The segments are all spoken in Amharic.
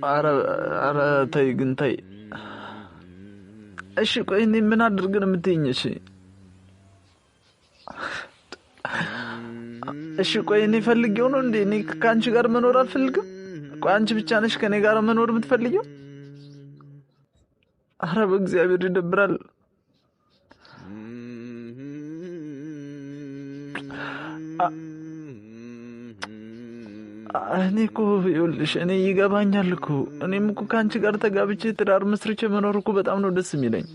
ኧረ ተይ ግን ተይ እሺ ቆይ እኔ ምን አድርግ ነው የምትይኝ እሺ ቆይ እኔ ፈልጌው ነው እንዴ እኔ ካንቺ ጋር መኖር አልፈልግም ቆይ አንቺ ብቻ ነሽ ከኔ ጋር መኖር የምትፈልጊው ኧረ በእግዚአብሔር ይደብራል እኔ እኮ ይኸውልሽ እኔ ይገባኛል እኮ እኔም እኮ ካንቺ ጋር ተጋብቼ ትዳር መስርቼ መኖር እኮ በጣም ነው ደስ የሚለኝ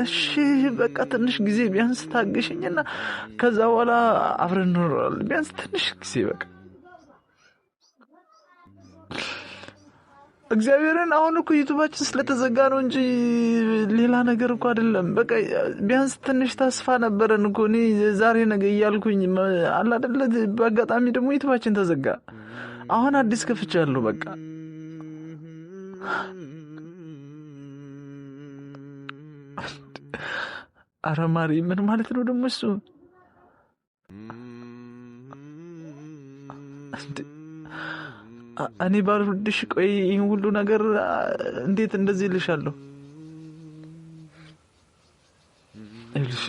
እሺ በቃ ትንሽ ጊዜ ቢያንስ ታገሽኝና ከዛ በኋላ አብረን እንኖራለን ቢያንስ ትንሽ ጊዜ በቃ እግዚአብሔርን አሁን እኮ ዩቲዩባችን ስለተዘጋ ነው እንጂ ሌላ ነገር እኮ አይደለም በቃ ቢያንስ ትንሽ ተስፋ ነበረን እኮ እኔ ዛሬ ነገ እያልኩኝ አላ አይደለ በአጋጣሚ ደግሞ ዩቲዩባችን ተዘጋ አሁን አዲስ ከፍቻለሁ በቃ ኧረ ማሪ ምን ማለት ነው ደግሞ እሱ እኔ ባልወድሽ ቆይ ይሄን ሁሉ ነገር እንዴት እንደዚህ ልሻለሁ እልሽ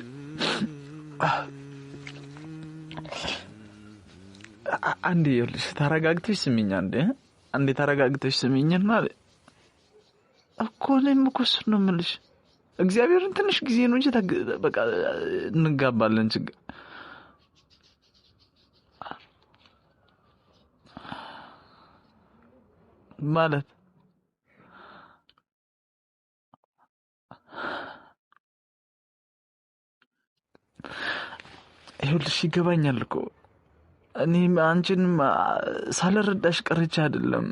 አንዴ ይልሽ ተረጋግተሽ ስሚኝ አንዴ ተረጋግተሽ ስሚኝና እኮ እኔም እኮ እሱ ነው የምልሽ እግዚአብሔርን ትንሽ ጊዜ ነው እንጂ በቃ እንጋባለን ችግር ማለት ይኸውልሽ ይገባኛል እኮ እኔ አንቺን ሳልረዳሽ ቀርቼ አይደለም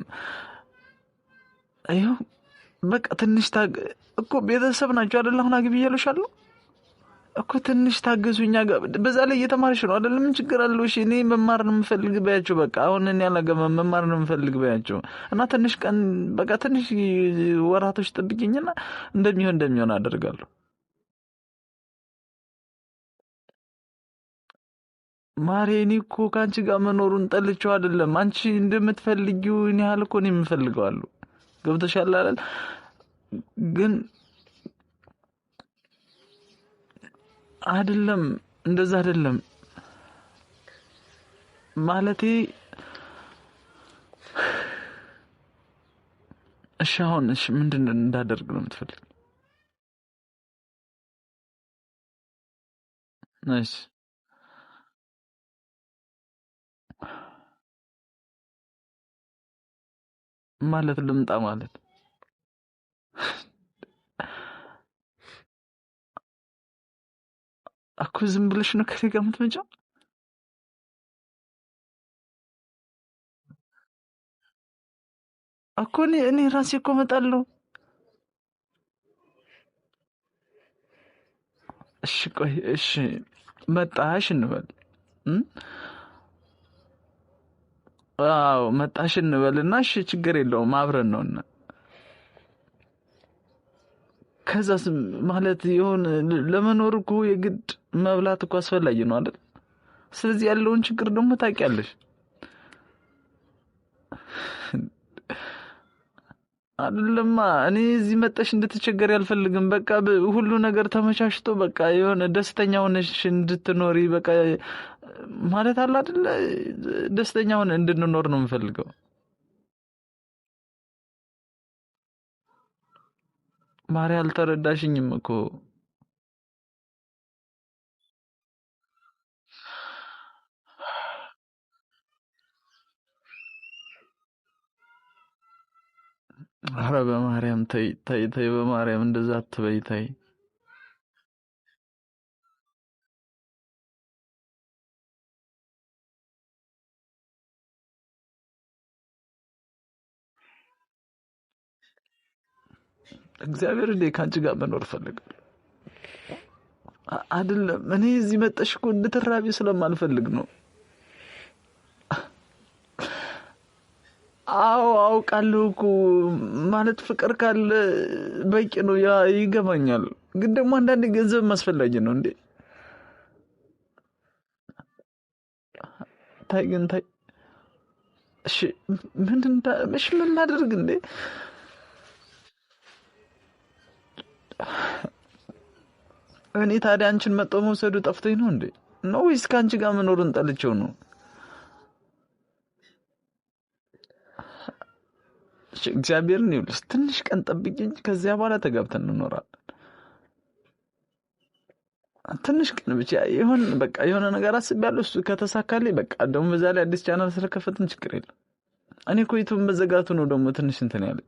አይው በቃ ትንሽ እኮ ቤተሰብ ናቸው አይደል አሁን አግብዬልሻለሁ እኮ ትንሽ ታገሱኛ በዛ ላይ እየተማርሽ ነው አይደል ምን ችግር አለው እሺ እኔ መማር ነው የምፈልግ ባያቸው በቃ አሁን እኔ ያላገመ መማር ነው የምፈልግ ባያቸው እና ትንሽ ቀን በቃ ትንሽ ወራቶች ጠብቂኝና እንደሚሆን አደርጋለሁ ማሬኒ እኮ ካንቺ ጋር መኖሩን ጠልቼው አይደለም አንቺ እንደምትፈልጊው እኔ ያህል እኮ ነው የምፈልገዋለሁ ገብተሻል አይደል ግን አይደለም እንደዛ አይደለም ማለቴ እሺ አሁን እሺ ምንድነው እንዳደርግ ነው የምትፈልጊው ናይስ ማለት ልምጣ ማለት እኮ ዝም ብለሽ ነው ከኔ ጋር የምትመጪው እኮ እኔ ራሴ እኮ እመጣለሁ እሺ ቆይ እሺ መጣሽ እንበል አዎ መጣሽ እንበልና እሺ ችግር የለውም አብረን ነውና ከዛስ ማለት ይሁን ለመኖር እኮ የግድ መብላት እኮ አስፈላጊ ነው አይደል ስለዚህ ያለውን ችግር ደግሞ ታውቂያለሽ አይደለማ እኔ እዚህ መጣሽ እንድትቸገር ያልፈልግም በቃ ሁሉ ነገር ተመቻችቶ በቃ የሆነ ደስተኛ ሆነሽ እንድትኖሪ በቃ ማለት አለ አይደል ደስተኛ ሆነ እንድንኖር ነው የምፈልገው ማሪ አልተረዳሽኝም እኮ ኧረ በማርያም ተይ በማርያም እንደዛ አትበይ ተይ እግዚአብሔር እንደ ካንቺ ጋር መኖር ፈልጋለሁ አይደለም እኔ እዚህ መጣሽ እኮ እንድትራቢ ስለማልፈልግ ነው አዎ አውቃለሁ እኮ ማለት ፍቅር ካለ በቂ ነው ያ ይገባኛል ግን ደግሞ አንዳንድ ገንዘብ ማስፈላጊ ነው እንዴ ግን ታይ እሺ ምን ላድርግ እንዴ? እኔ ታዲያ አንቺን መጥቶ መውሰዱ ጠፍቶኝ ነው እንዴ? ነው ወይስ ከአንቺ ጋር መኖርን ጠልቼው ነው? እግዚአብሔርን ይኸውልሽ ትንሽ ቀን ጠብቂኝ፣ ከዚያ በኋላ ተጋብተን እንኖራለን። ትንሽ ቀን ብቻ የሆነ ነገር አስቤያለሁ። እሱ ከተሳካልኝ በቃ ደግሞ በዛ ላይ አዲስ ቻናል ስለከፈትን ችግር የለም። እኔ እኮ ዩቲዩብ መዘጋቱ ነው ደግሞ ትንሽ እንትን ያለኝ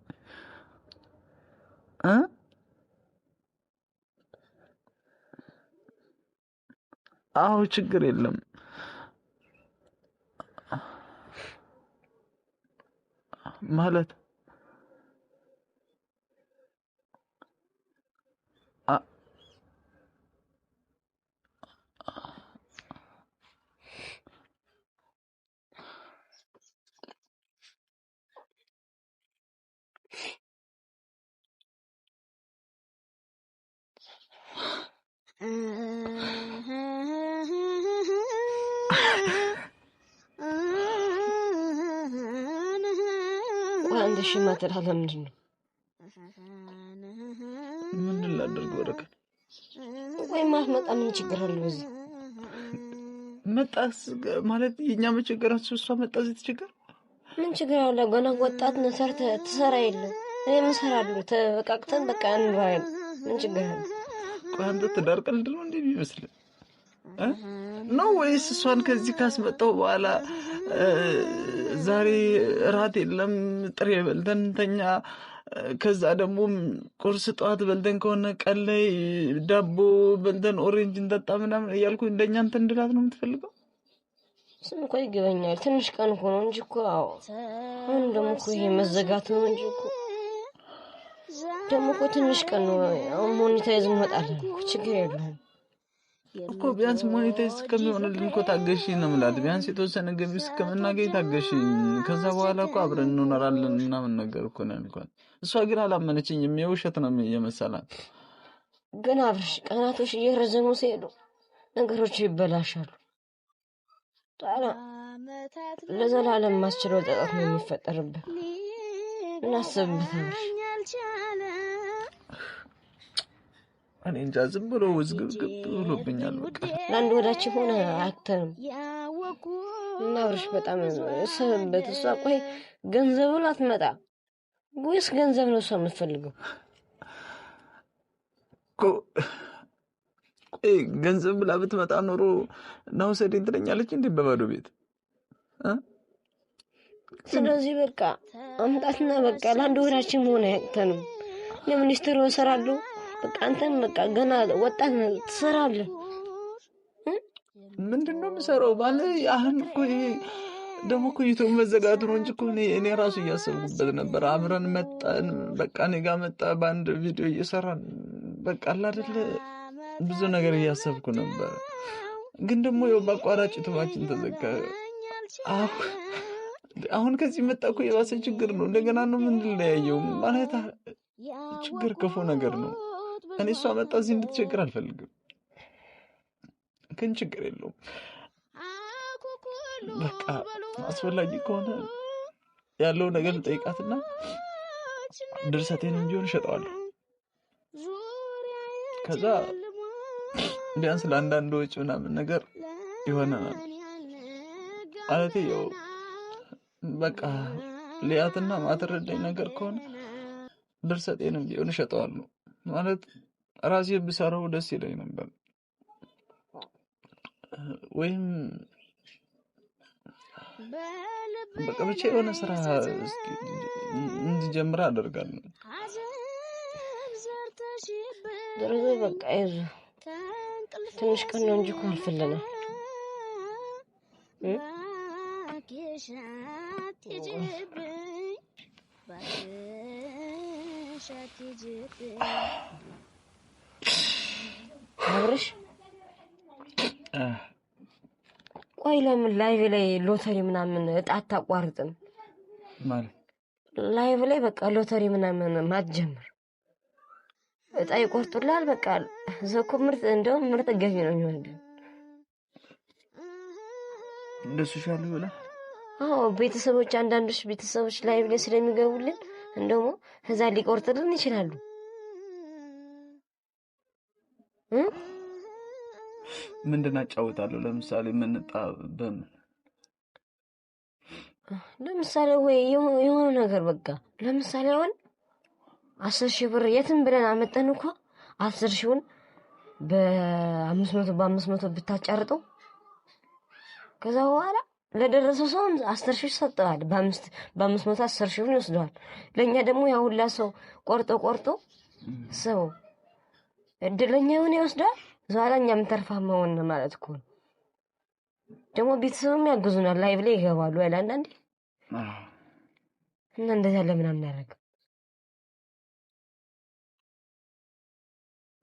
አዎ ችግር የለም ማለት አንድ ሺህ ማተር ለምንድን ነው? ምን ላድርግ በረከት? ወይ ማትመጣ ምን ችግር አለው? በዚህ መጣስ ማለት የኛ መቸገራችሁ እሷ መጣ እዚህ ትቸገር ምን ችግር አለ? ገና ወጣት ነው፣ ሰርተህ ትሰራ የለም እኔ ምን እሰራለሁ? ተበቃቅተን በቃ እንባል ምን ችግር አለ? ቆይ አንተ ትዳር ቀልድ ነው እንዴ የሚመስልህ? ነው ወይስ እሷን ከዚህ ካስመጣው በኋላ ዛሬ እራት የለም ጥሬ በልተን ተኛ፣ ከዛ ደግሞ ቁርስ ጠዋት በልተን ከሆነ ቀን ላይ ዳቦ በልተን ኦሬንጅ እንጠጣ ምናምን እያልኩ እንደኛ እንትን እንድላት ነው የምትፈልገው? ስም እኮ ይገባኛል። ትንሽ ቀን እኮ ነው እንጂ እኮ አሁን ደግሞ እኮ ይሄ መዘጋት ነው እንጂ እኮ ደግሞ እኮ ትንሽ ቀን ነው። አሁን ሞኔታይዝ እንወጣለን እኮ ችግር የለውም እኮ ቢያንስ ሞኔታይዝ እስከሚሆንልን እኮ ታገሺኝ ነው የምላት። ቢያንስ የተወሰነ ገቢ እስከምናገኝ ታገሺኝ፣ ከዛ በኋላ እኮ አብረን እንኖራለን ምናምን ነገር እኮ ነው ያልኳት። እሷ ግን አላመነችኝም። የውሸት ነው የመሰላት። ግን አብርሽ ቀናቶች እየረዘሙ ሲሄዱ ነገሮች ይበላሻሉ። ታዲያ ለዘላለም ማስችለው ጸጸት ነው የሚፈጠርብህ። እናስብበት አብርሽ። እኔ እንጃ ዝም ብሎ ውዝግብግብ ብሎብኛል። በቃ ለአንድ ወዳችን ሆነ አክተንም እና አብርሽ በጣም ሰበበት። እሷ ቆይ ገንዘብ ብላ ትመጣ ወይስ ገንዘብ ነው እሷ የምትፈልገው? ቆይ ገንዘብ ብላ ብትመጣ ኖሮ ነው ሰደኝ ትለኛለች እንዴ በባዶ ቤት? ስለዚህ በቃ አምጣትና በቃ ለአንድ ወዳችን ሆነ አክተንም ለሚኒስትሩ እሰራለሁ። በቃ አንተም በቃ ገና ወጣት ትሰራለህ። ምንድነው የምሰራው? ባለ አሁን እኮ ደግሞ እኮ ዩቲዩብ መዘጋቱ ነው እንጂ እኮ እኔ ራሱ እያሰብኩበት ነበር። አብረን መጣን፣ በቃ እኔ ጋር መጣ፣ በአንድ ቪዲዮ እየሰራን በቃ አይደለ ብዙ ነገር እያሰብኩ ነበር። ግን ደግሞ ያው በአቋራጭ ዩቲዩባችን ተዘጋ። አሁን ከዚህ መጣ እኮ የባሰ ችግር ነው። እንደገና ነው የምንለያየው ማለት ችግር ክፉ ነገር ነው። እኔ እሷ መጣ እዚህ እንድትቸግር አልፈልግም። ግን ችግር የለውም በቃ አስፈላጊ ከሆነ ያለው ነገር ልጠይቃትና ድርሰቴንም ቢሆን እሸጠዋለሁ። ከዛ ቢያንስ ለአንዳንድ ወጪ ምናምን ነገር ይሆነናል። ማለቴ ያው በቃ ሊያትና ማትረዳኝ ነገር ከሆነ ድርሰቴንም ቢሆን እሸጠዋለሁ። ማለት ራሴ ብሰራው ደስ ይለኝ ነበር። ወይም በቃ ብቻ የሆነ ስራ እንዲጀምር አደርጋለሁ። ደረጃ በቃ ይዙ ትንሽ ቀን ነው እንጂ እኮ አልፈለንም። አብርሽ ቆይ ለምን ላይቭ ላይ ሎተሪ ምናምን እጣ አታቋርጥም? ማለት ላይቭ ላይ በቃ ሎተሪ ምናምን ማትጀምር እጣ ይቆርጡላል። በቃ ዘኮ ምርጥ እንደውም ምርጥ ገቢ ነው የሚሆንልን። እንደሱ ይሻላል ብለህ? አዎ ቤተሰቦች አንዳንዶች ቤተሰቦች ላይ ብለ ስለሚገቡልን እንደሞ ከዛ ሊቆርጥልን ይችላሉ። ምንድን አጫውታለሁ? ለምሳሌ በምን ለምሳሌ ወይ የሆነ ነገር በቃ ለምሳሌ አሁን 10,000 ብር የትም ብለን አመጣን እኮ 10,000ውን በ500 ብታጫርጠው ከዛ በኋላ ለደረሰው ሰው 10,000 ሰጠዋል። በ500 10,000 ይወስደዋል። ለኛ ደግሞ ያው ሁላ ሰው ቆርጦ ሰው እድለኛውን ይወስዳል። ዛላኛም ተርፋማ ሆነ ማለት እኮ ደግሞ ቤተሰብም ያግዙናል። ላይቭ ላይ ይገባሉ አይደል አንዴ እና እንደዛ ለምን አናረግ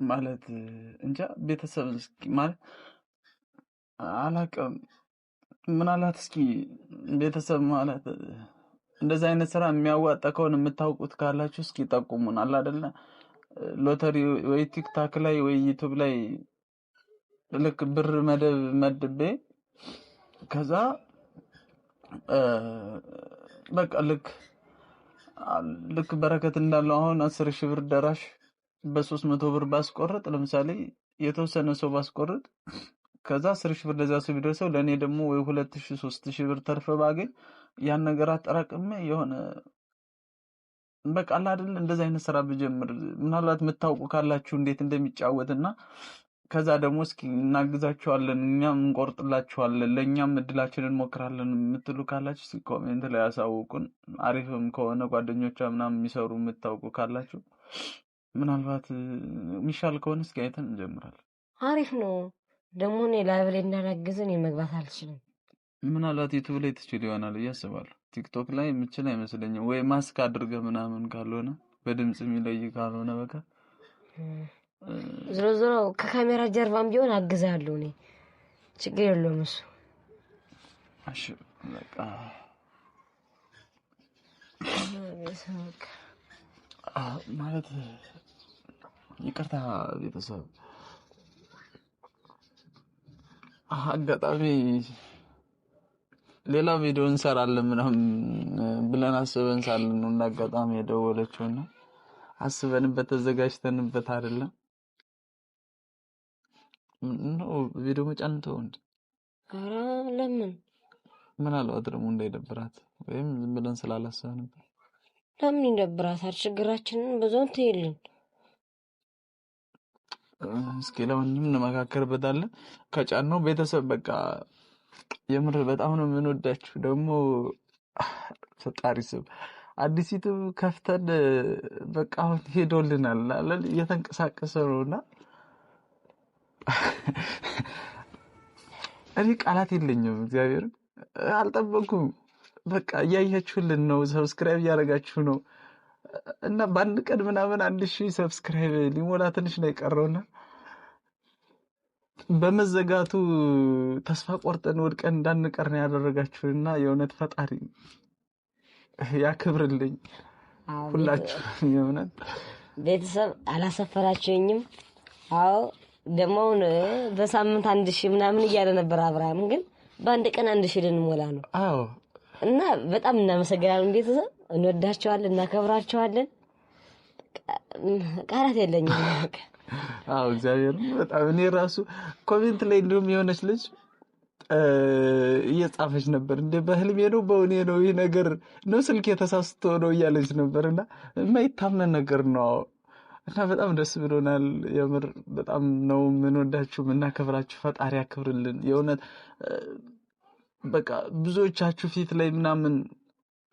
ማለት እንጃ። ቤተሰብ እስኪ ማለት አላውቅም። ምን አላት እስኪ ቤተሰብ ማለት እንደዛ አይነት ስራ የሚያዋጣ ከሆነ የምታውቁት ካላችሁ እስኪ ጠቁሙን። አለ አይደለ ሎተሪ ወይ ቲክታክ ላይ ወይ ዩቲዩብ ላይ ልክ ብር መድቤ ከዛ በቃ ልክ በረከት እንዳለው አሁን 10,000 ብር ደራሽ በ300 ብር ባስቆርጥ ለምሳሌ የተወሰነ ሰው ባስቆርጥ ከዛ 10,000 ብር ለዛ ሰው ቢደርሰው ለኔ ደግሞ ወይ 2,000 3,000 ብር ተርፈ ባገኝ ያን ነገር አጠራቅሜ የሆነ በቃ አለ አይደል እንደዛ አይነት ስራ ብጀምር ምናልባት የምታውቁ ካላችሁ እንዴት እንደሚጫወትና ከዛ ደግሞ እስኪ እናግዛችኋለን እኛም እንቆርጥላችኋለን ለኛም እድላችንን እንሞክራለን የምትሉ ካላችሁ እስኪ ኮሜንት ላይ ያሳውቁን። አሪፍም ከሆነ ጓደኞቿ ምናምን የሚሰሩ የምታውቁ ካላችሁ ምናልባት ሚሻል ከሆነ እስኪ አይተን እንጀምራለን። አሪፍ ነው። ደግሞ እኔ ላይቭ ላይ እንዳላግዝን መግባት አልችልም። ምናልባት ዩቲዩብ ላይ ትችል ይሆናል እያስባለሁ። ቲክቶክ ላይ የምችል አይመስለኝም። ወይ ማስክ አድርገህ ምናምን ካልሆነ በድምጽ የሚለይ ካልሆነ በቃ ዝሮ ከካሜራ ጀርባም ቢሆን አግዛለሁ እኔ ችግር የለውም እሱ። እሺ በቃ ማለት ይቅርታ ቤተሰብ አጋጣሚ ሌላ ቪዲዮ እንሰራለን ምናምን ብለን አስበን ሳለን ነው እንዳጋጣሚ የደወለችውና አስበንበት ተዘጋጅተንበት አይደለም ነው ቪዲዮ መጫን ተው እንዴ? ኧረ ለምን ምናልባት ደግሞ እንዳይደብራት ወይም ዝም ብለን ስላላሰብንበት ለምን ይደብራታል? ችግራችንን በዛው ትይልን። እስኪ ለማንኛውም እንመካከርበታለን። ከጫነው ቤተሰብ በቃ የምር በጣም ነው የምንወዳችሁ። ደግሞ ፈጣሪ ስም አዲስ ዩቲዩብ ከፍተን በቃ አሁን ሄዶልናል አይደል? እየተንቀሳቀሰ ነውና እኔ ቃላት የለኝም። እግዚአብሔር አልጠበኩም። በቃ እያያችሁልን ነው፣ ሰብስክራይብ እያደረጋችሁ ነው እና በአንድ ቀን ምናምን 1,000 ሰብስክራይብ ሊሞላ ትንሽ ነው የቀረውና በመዘጋቱ ተስፋ ቆርጠን ወድቀን እንዳንቀር ነው ያደረጋችሁና የእውነት ፈጣሪ ያክብርልኝ ሁላችሁ። የእውነት ቤተሰብ አላሰፈራችሁኝም። አዎ ደግሞ በሳምንት 1,000 ምናምን እያለ ነበር አብርሃም፣ ግን በአንድ ቀን 1,000 ልንሞላ ነው። አዎ እና በጣም እናመሰግናለን ቤተሰብ፣ እንወዳችኋለን፣ እናከብራችኋለን። ቃላት የለኝም። አዎ እግዚአብሔር በጣም እኔ ራሱ ኮሜንት ላይ እንደውም የሆነች ልጅ እየጻፈች ነበር እንደ በህልሜ ነው በእውኔ ነው ይሄ ነገር ነው ስልክ የተሳስቶ ነው እያለች ነበርና የማይታመን ነገር ነው እና በጣም ደስ ብሎናል። የምር በጣም ነው የምንወዳችሁ የምናከብራችሁ። ፈጣሪ ያክብርልን የእውነት በቃ ብዙዎቻችሁ ፊት ላይ ምናምን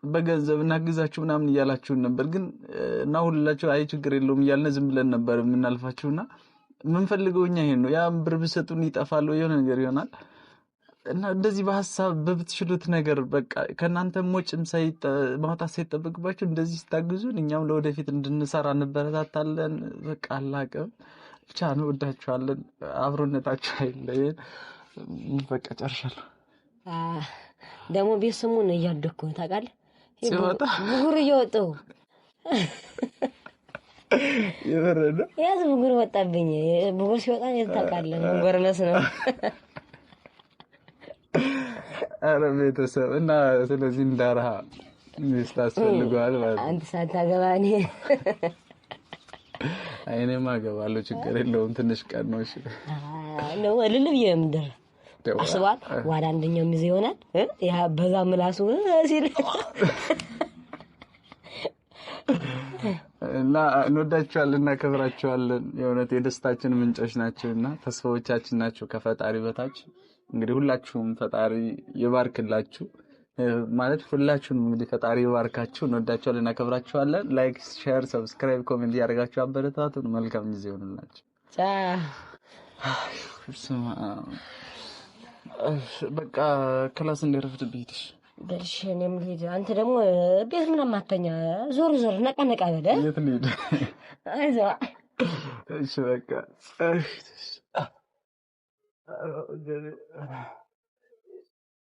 በገንዘብ እናግዛችሁ ምናምን እያላችሁን ነበር፣ ግን እና ሁላችሁ አይ ችግር የለውም እያልን ዝም ብለን ነበር የምናልፋችሁና ምን ፈልገው እኛ ይሄን ነው ያ ብር ብሰጡን ይጠፋል የሆነ ነገር ይሆናል እና እንደዚህ በሐሳብ በብትችሉት ነገር በቃ ከናንተ ሞጭም ማውጣት ሳይጠበቅባችሁ እንደዚህ ስታግዙን እኛም ለወደፊት እንድንሰራ እንበረታታለን። በቃ አላቀም ብቻ ነው ወዳችኋለን። አብሮነታችሁ አይለየን። በቃ ጨርሻለሁ። ደግሞ ቤተሰሙን እያደኩ ታውቃለህ፣ ሲወጣ ብጉር እየወጣው ይወረደ ያዝ ብጉር ወጣብኝ። ብጉር ሲወጣ ታውቃለህ፣ ብጉርነስ ነው። ኧረ ቤተሰብ እና ስለዚህ እንዳረሃ ሚስት አስፈልገዋል ማለት ነው። አንተ ሳታገባ እኔ እኔማ አገባለሁ ችግር የለውም ትንሽ ቀን ነው እሺ ነው እልል ብዬ ምንድር አስባል ዋዳ አንደኛው ሚዜ ይሆናል ያ በዛ ምላሱ ሲል እና እንወዳችኋለን እናከብራችኋለን የእውነት የደስታችን ምንጮች ናችሁና ተስፋዎቻችን ናችሁ ከፈጣሪ በታች እንግዲህ ሁላችሁም ፈጣሪ ይባርክላችሁ ማለት ሁላችሁም እንግዲህ ፈጣሪ ይባርካችሁ እንወዳችኋለን እናከብራችኋለን ላይክ ሼር ሰብስክራይብ ኮሜንት ያደርጋችሁ አበረታቱን መልካም ጊዜ ይሁንላችሁ በቃ ክላስ እንደረፍድብኝ እሺ በሽኔም ልጅ አንተ ደግሞ ቤት ምን ማተኛ ዞር ዞር ነቃ ነቃ በለ የት ልሂድ አይዞ እሺ በቃ